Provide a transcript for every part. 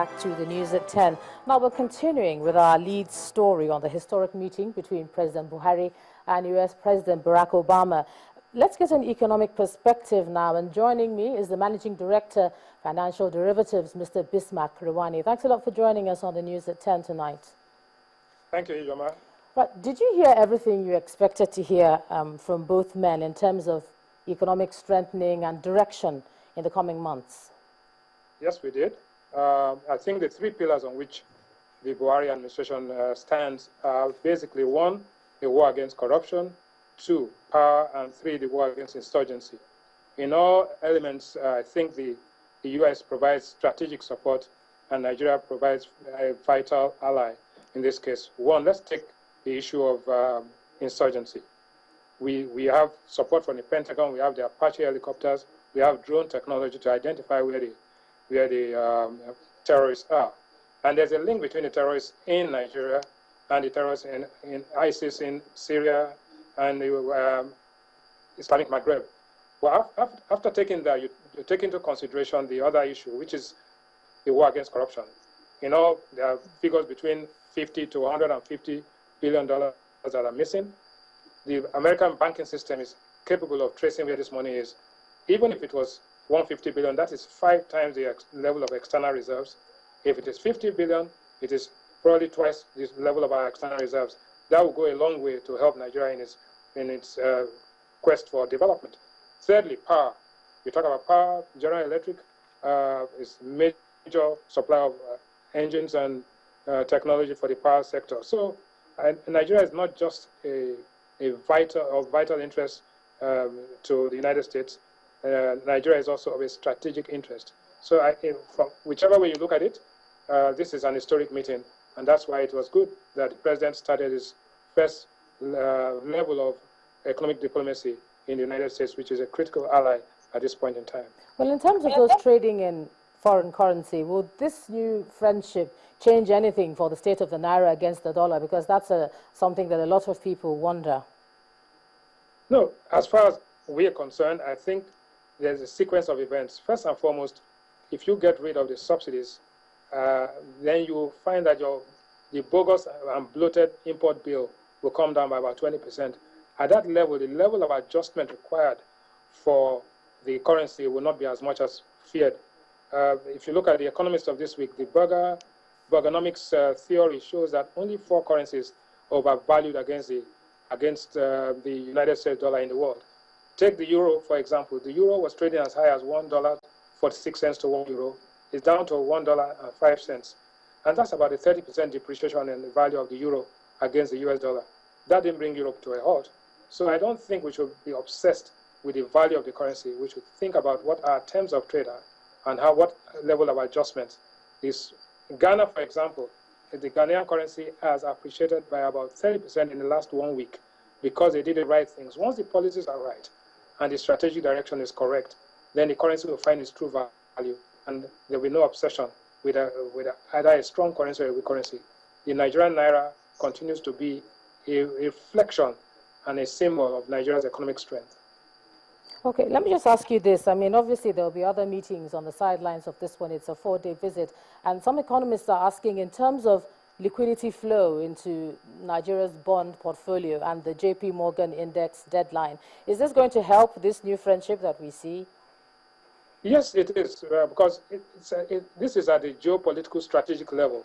back to the news at 10. Now we're continuing with our lead story on the historic meeting between President Buhari and U.S. President Barack Obama. Let's get an economic perspective now, and joining me is the Managing Director, Financial Derivatives, Mr. Bismarck Rewani. Thanks a lot for joining us on the news at 10 tonight. Thank you, Ijoma. But did you hear everything you expected to hear from both men in terms of economic strengthening and direction in the coming months? Yes, we did. I think the three pillars on which the Buhari administration stands are basically: one, the war against corruption; two, power; and three, the war against insurgency. In all elements, I think the U.S. provides strategic support and Nigeria provides a vital ally in this case. One, let's take the issue of insurgency. We have support from the Pentagon, we have the Apache helicopters, we have drone technology to identify where the terrorists are. And there's a link between the terrorists in Nigeria and the terrorists in ISIS in Syria and the Islamic Maghreb. Well, after taking that, you take into consideration the other issue, which is the war against corruption. You know, there are figures between $50 to $150 billion that are missing. The American banking system is capable of tracing where this money is. Even if it was $150 billion, that is 5 times the level of external reserves. If it is $50 billion, it is probably twice the level of our external reserves. That will go a long way to help Nigeria in its quest for development. Thirdly, power. You talk about power. General Electric is major supplier of engines and technology for the power sector. So Nigeria is not just a vital interest to the United States. Nigeria is also of a strategic interest. So from whichever way you look at it, this is an historic meeting, and that's why it was good that the president started his first level of economic diplomacy in the United States, which is a critical ally at this point in time. Well, in terms of those trading in foreign currency, will this new friendship change anything for the state of the naira against the dollar? Because that's something that a lot of people wonder. No, as far as we are concerned, I think there's a sequence of events. First and foremost, if you get rid of the subsidies, then you will find that the bogus and bloated import bill will come down by about 20%. At that level, the level of adjustment required for the currency will not be as much as feared. If you look at the economists of this week, the Bergonomics theory shows that only 4 currencies are overvalued against the United States dollar in the world. Take the euro, for example. The euro was trading as high as $1.46 to 1 euro. It's down to $1.05. And that's about a 30% depreciation in the value of the euro against the US dollar. That didn't bring Europe to a halt. So I don't think we should be obsessed with the value of the currency. We should think about what our terms of trade are and what level of adjustment is. Ghana, for example, the Ghanaian currency has appreciated by about 30% in the last 1 week because they did the right things. Once the policies are right and the strategic direction is correct, then the currency will find its true value, and there will be no obsession with either a strong currency or a weak currency. The Nigerian naira continues to be a reflection and a symbol of Nigeria's economic strength. Okay, let me just ask you this. I mean, obviously there will be other meetings on the sidelines of this one. It's a 4-day visit. And some economists are asking, in terms of liquidity flow into Nigeria's bond portfolio and the JP Morgan index deadline, is this going to help this new friendship that we see? Yes, it is, because this is at the geopolitical strategic level.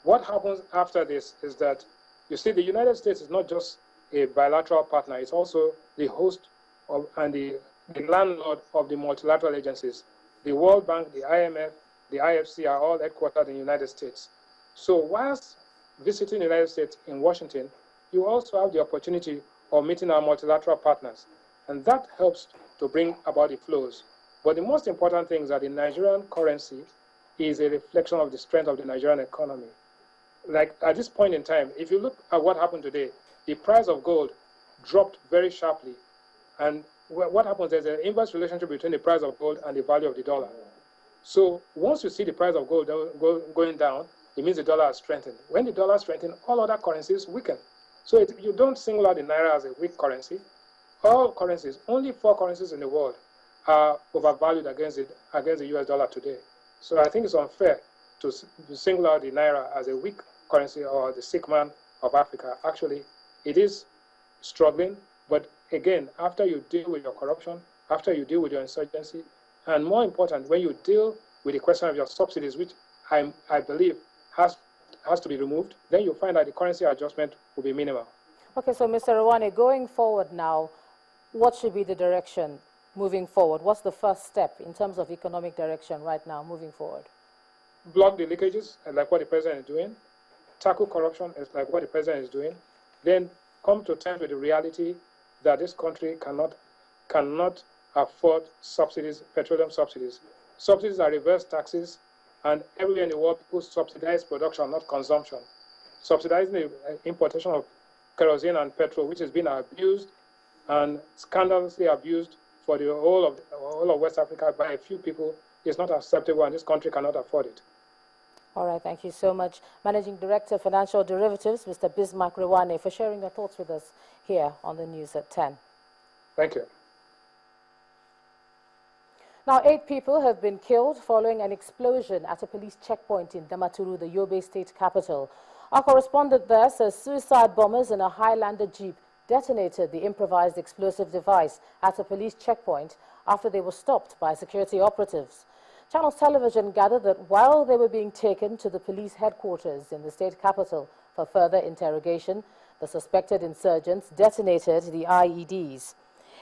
What happens after this is that, you see, the United States is not just a bilateral partner, it's also the host and the landlord of the multilateral agencies. The World Bank, the IMF, the IFC are all headquartered in the United States. So whilst visiting the United States in Washington, you also have the opportunity of meeting our multilateral partners. And that helps to bring about the flows. But the most important thing is that the Nigerian currency is a reflection of the strength of the Nigerian economy. Like at this point in time, if you look at what happened today, the price of gold dropped very sharply. And what happens, there's an inverse relationship between the price of gold and the value of the dollar. So once you see the price of gold going down, it means the dollar has strengthened. When the dollar strengthens, all other currencies weaken. So you don't single out the naira as a weak currency. All currencies, only 4 currencies in the world are overvalued against the US dollar today. So I think it's unfair to to single out the naira as a weak currency or the sick man of Africa. Actually, it is struggling, but again, after you deal with your corruption, after you deal with your insurgency, and more important, when you deal with the question of your subsidies, which I believe has to be removed, then you find that the currency adjustment will be minimal. Okay, so Mr. Rwane, going forward now, what should be the direction moving forward? What's the first step in terms of economic direction right now moving forward? Block the leakages, like what the president is doing. Tackle corruption, like what the president is doing. Then come to terms with the reality that this country cannot afford subsidies, petroleum subsidies. Subsidies are reverse taxes, and everywhere in the world, people subsidize production, not consumption. Subsidizing the importation of kerosene and petrol, which has been abused and scandalously abused for the whole of West Africa by a few people, is not acceptable, and this country cannot afford it. All right, thank you so much. Managing Director, Financial Derivatives, Mr. Bismarck Rwane, for sharing your thoughts with us here on the News at 10. Thank you. Now, 8 people have been killed following an explosion at a police checkpoint in Damaturu, the Yobe state capital. Our correspondent there says suicide bombers in a Highlander jeep detonated the improvised explosive device at a police checkpoint after they were stopped by security operatives. Channels Television gathered that while they were being taken to the police headquarters in the state capital for further interrogation, the suspected insurgents detonated the IEDs.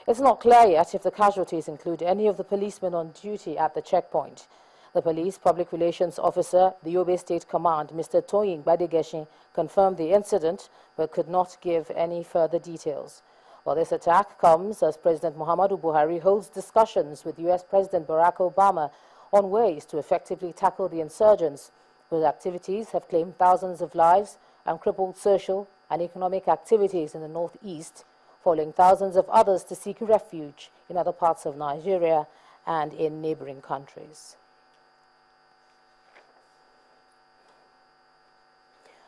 It's not clear yet if the casualties include any of the policemen on duty at the checkpoint. The police public relations officer, the Yobe State Command, Mr. Toyin Badigeshin, confirmed the incident but could not give any further details. Well, this attack comes as President Muhammadu Buhari holds discussions with U.S. President Barack Obama on ways to effectively tackle the insurgents, whose activities have claimed thousands of lives and crippled social and economic activities in the northeast, following thousands of others to seek refuge in other parts of Nigeria and in neighboring countries.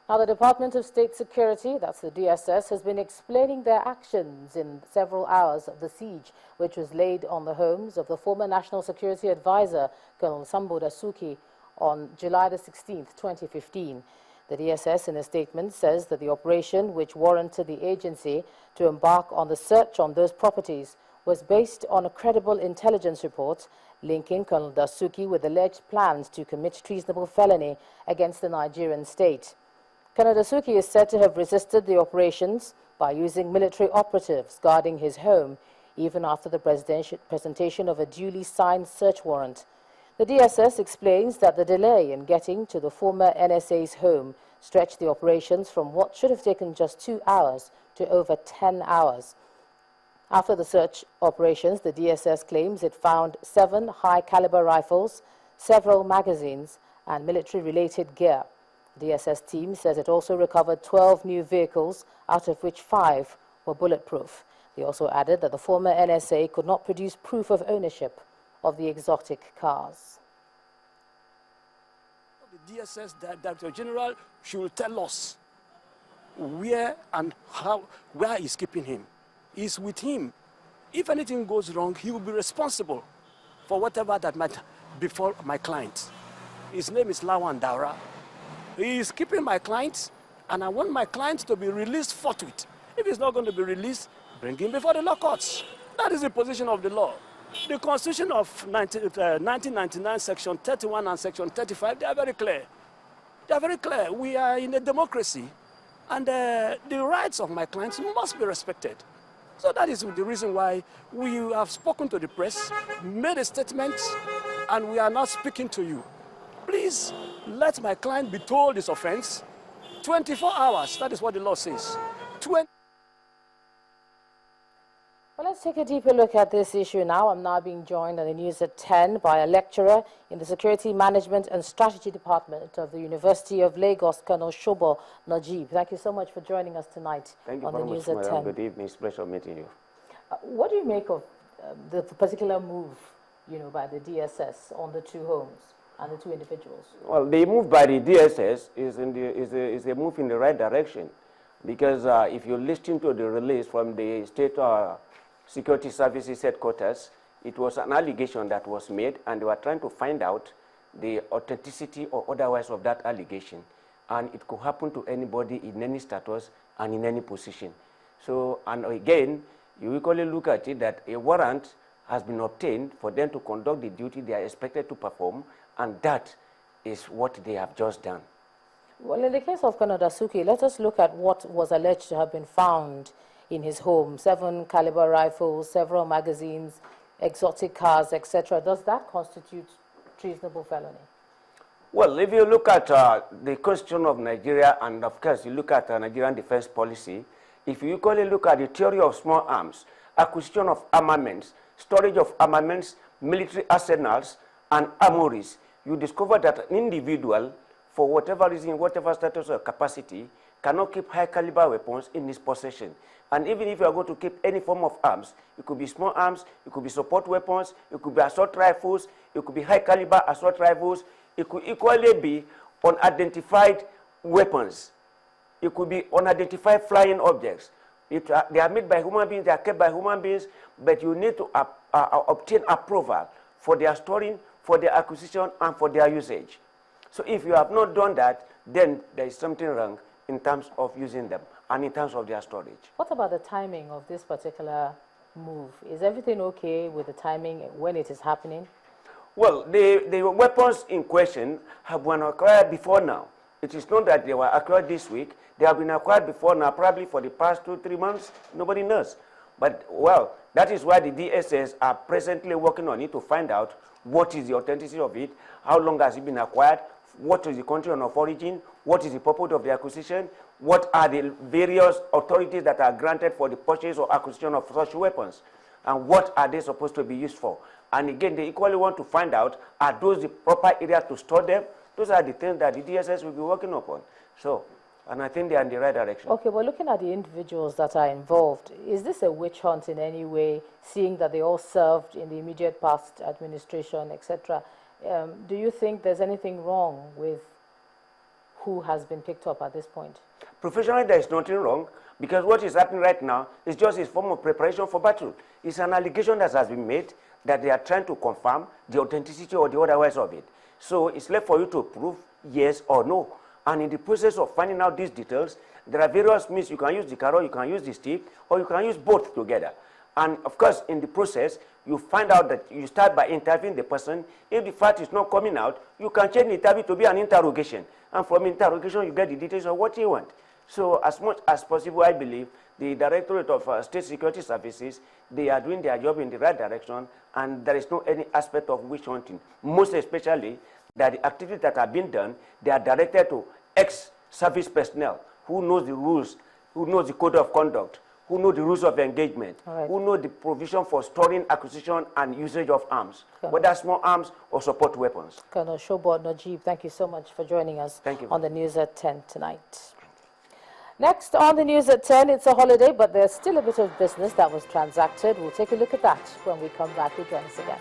Now, the Department of State Security, that's the DSS, has been explaining their actions in several hours of the siege, which was laid on the homes of the former National Security Advisor, Colonel Sambo Dasuki, on July the 16th, 2015. The DSS, in a statement, says that the operation, which warranted the agency to embark on the search on those properties, was based on a credible intelligence report linking Colonel Dasuki with alleged plans to commit treasonable felony against the Nigerian state. Colonel Dasuki is said to have resisted the operations by using military operatives guarding his home, even after the presentation of a duly signed search warrant. The DSS explains that the delay in getting to the former NSA's home stretched the operations from what should have taken just 2 hours to over 10 hours. After the search operations, the DSS claims it found 7 high-caliber rifles, several magazines, and military-related gear. The DSS team says it also recovered 12 new vehicles, out of which 5 were bulletproof. They also added that the former NSA could not produce proof of ownership of the exotic cars. The DSS Director General should tell us where and how, where he's keeping him. He's with him. If anything goes wrong, he will be responsible for whatever that might befall my client. His name is Lawan Daura. He is keeping my clients, and I want my clients to be released forthwith. If he's not going to be released, bring him before the law courts. That is the position of the law. The Constitution of 1999, Section 31 and Section 35, they are very clear. They are very clear. We are in a democracy, and the rights of my clients must be respected. So that is the reason why we have spoken to the press, made a statement, and we are now speaking to you. Please let my client be told his offense. 24 hours, that is what the law says. Well, let's take a deeper look at this issue now. I'm now being joined on the News at 10 by a lecturer in the Security Management and Strategy Department of the University of Lagos, Colonel Shobo Najib. Thank you so much for joining us tonight on the News at 10. Good evening. It's a pleasure meeting you. What do you make of the particular move, by the DSS on the 2 homes and the 2 individuals? Well, the move by the DSS is a move in the right direction, because if you listen to the release from the State Security Services headquarters, it was an allegation that was made, and they were trying to find out the authenticity or otherwise of that allegation, and it could happen to anybody in any status and in any position. So, and again, you equally look at it that a warrant has been obtained for them to conduct the duty they are expected to perform, and that is what they have just done. Well, in the case of Colonel Dasuki, let us look at what was alleged to have been found in his home: 7 caliber rifles, several magazines, exotic cars, etc. Does that constitute treasonable felony? Well, if you look at the Constitution of Nigeria, and of course you look at Nigerian defense policy, if you equally look at the theory of small arms, acquisition of armaments, storage of armaments, military arsenals, and armories, you discover that an individual, for whatever reason, whatever status or capacity, cannot keep high caliber weapons in his possession. And even if you are going to keep any form of arms, it could be small arms, it could be support weapons, it could be assault rifles, it could be high caliber assault rifles, it could equally be unidentified weapons. It could be unidentified flying objects. They are made by human beings, they are kept by human beings, but you need to obtain approval for their storing, for their acquisition, and for their usage. So if you have not done that, then there is something wrong in terms of using them and in terms of their storage. What about the timing of this particular move? Is everything okay with the timing when it is happening? Well, the weapons in question have been acquired before now. It is not that they were acquired this week. They have been acquired before now, probably for the past 2-3 months. Nobody knows. But, well, that is why the DSS are presently working on it to find out what is the authenticity of it, how long has it been acquired, what is the country of origin, what is the purpose of the acquisition, what are the various authorities that are granted for the purchase or acquisition of such weapons, and what are they supposed to be used for. And again, they equally want to find out, are those the proper areas to store them? Those are the things that the DSS will be working upon. So, and I think they are in the right direction. Okay, well, looking at the individuals that are involved, is this a witch hunt in any way, seeing that they all served in the immediate past administration, etc.? Do you think there's anything wrong with who has been picked up at this point? Professionally, there is nothing wrong, because what is happening right now is just a form of preparation for battle. It's an allegation that has been made that they are trying to confirm the authenticity or the otherwise of it. So it's left for you to prove yes or no. And in the process of finding out these details, there are various means. You can use the carrot, you can use the stick, or you can use both together. And of course, in the process, you find out that you start by interviewing the person. If the fact is not coming out, you can change the interview to be an interrogation. And from interrogation, you get the details of what you want. So as much as possible, I believe the Directorate of State Security Services, they are doing their job in the right direction, and there is no any aspect of witch hunting. Most especially that the activities that are being done, they are directed to ex-service personnel who knows the rules, who knows the code of conduct, who know the rules of engagement, who know the provision for storing, acquisition, and usage of arms, whether small arms or support weapons. Colonel Shobot Najib, thank you so much for joining us on the News at 10 tonight. Next on the News at 10, it's a holiday, but there's still a bit of business that was transacted. We'll take a look at that when we come back. You'll join us again.